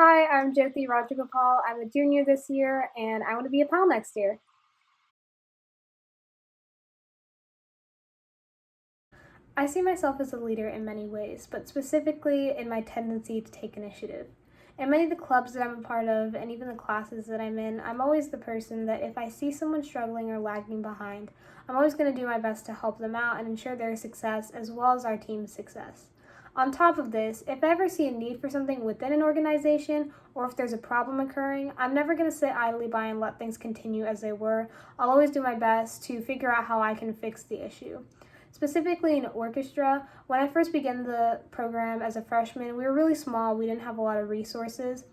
Hi, I'm Jyoti Rajagopal. I'm a junior this year and I want to be a pal next year. I see myself as a leader in many ways, but specifically in my tendency to take initiative. In many of the clubs that I'm a part of, and even the classes that I'm in, I'm always the person that if I see someone struggling or lagging behind, I'm always going to do my best to help them out and ensure their success as well as our team's success. On top of this, if I ever see a need for something within an organization or if there's a problem occurring, I'm never going to sit idly by and let things continue as they were. I'll always do my best to figure out how I can fix the issue. Specifically in orchestra, when I first began the program as a freshman, we were really small. We didn't have a lot of resources.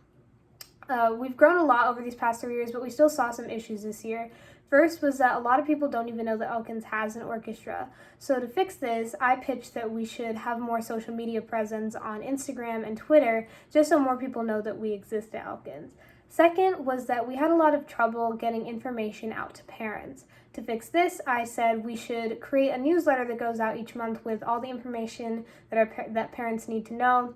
We've grown a lot over these past 3 years, but we still saw some issues this year. First was that a lot of people don't even know that Elkins has an orchestra. So to fix this, I pitched that we should have more social media presence on Instagram and Twitter, just so more people know that we exist at Elkins. Second was that we had a lot of trouble getting information out to parents. To fix this, I said we should create a newsletter that goes out each month with all the information that parents need to know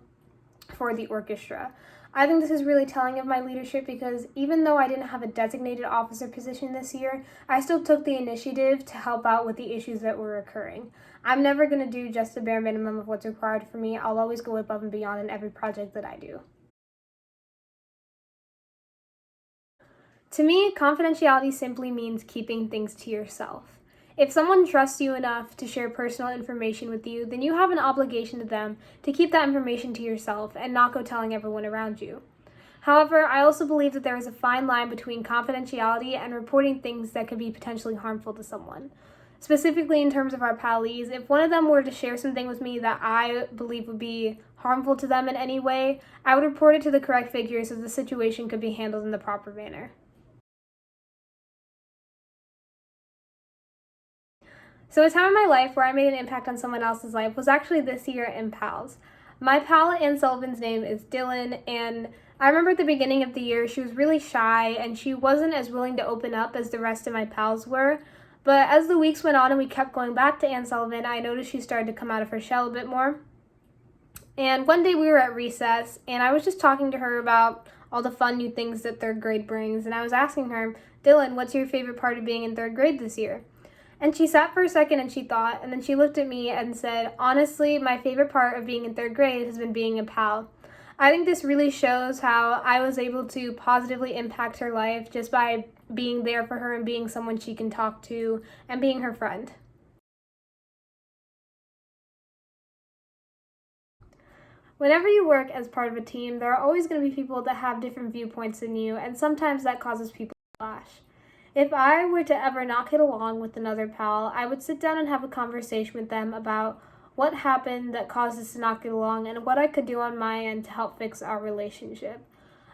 for the orchestra. I think this is really telling of my leadership because even though I didn't have a designated officer position this year, I still took the initiative to help out with the issues that were occurring. I'm never going to do just the bare minimum of what's required for me. I'll always go above and beyond in every project that I do. To me, confidentiality simply means keeping things to yourself. If someone trusts you enough to share personal information with you, then you have an obligation to them to keep that information to yourself and not go telling everyone around you. However, I also believe that there is a fine line between confidentiality and reporting things that could be potentially harmful to someone. Specifically, in terms of our pallies, if one of them were to share something with me that I believe would be harmful to them in any way, I would report it to the correct figure so the situation could be handled in the proper manner. So, a time in my life where I made an impact on someone else's life was actually this year in PALS. My pal at Ann Sullivan's name is Dylan, and I remember at the beginning of the year she was really shy and she wasn't as willing to open up as the rest of my pals were. But as the weeks went on and we kept going back to Ann Sullivan, I noticed she started to come out of her shell a bit more. And one day we were at recess, and I was just talking to her about all the fun new things that third grade brings, and I was asking her, Dylan, what's your favorite part of being in third grade this year? And she sat for a second and she thought, and then she looked at me and said, honestly, my favorite part of being in third grade has been being a pal. I think this really shows how I was able to positively impact her life just by being there for her and being someone she can talk to and being her friend. Whenever you work as part of a team, there are always going to be people that have different viewpoints than you, and sometimes that causes people to clash. If I were to ever not get along with another pal, I would sit down and have a conversation with them about what happened that caused us to not get along and what I could do on my end to help fix our relationship.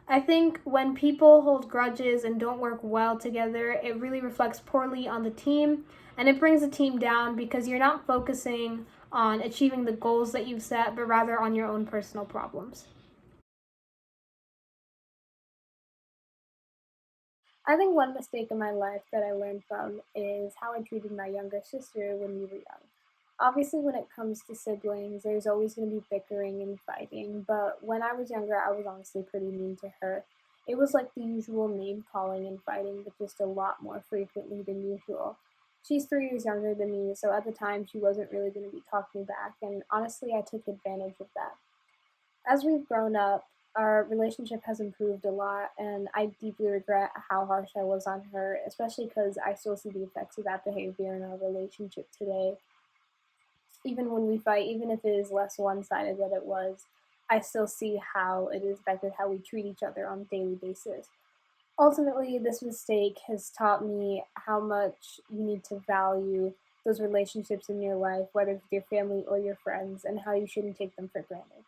I think when people hold grudges and don't work well together, it really reflects poorly on the team and it brings the team down because you're not focusing on achieving the goals that you've set, but rather on your own personal problems. I think one mistake in my life that I learned from is how I treated my younger sister when we were young. Obviously, when it comes to siblings, there's always going to be bickering and fighting, but when I was younger, I was honestly pretty mean to her. It was like the usual name calling and fighting, but just a lot more frequently than usual. She's 3 years younger than me, so at the time, she wasn't really going to be talking back, and honestly, I took advantage of that. As we've grown up, our relationship has improved a lot, and I deeply regret how harsh I was on her, especially because I still see the effects of that behavior in our relationship today. Even when we fight, even if it is less one sided than it was, I still see how it has affected how we treat each other on a daily basis. Ultimately, this mistake has taught me how much you need to value those relationships in your life, whether it's with your family or your friends, and how you shouldn't take them for granted.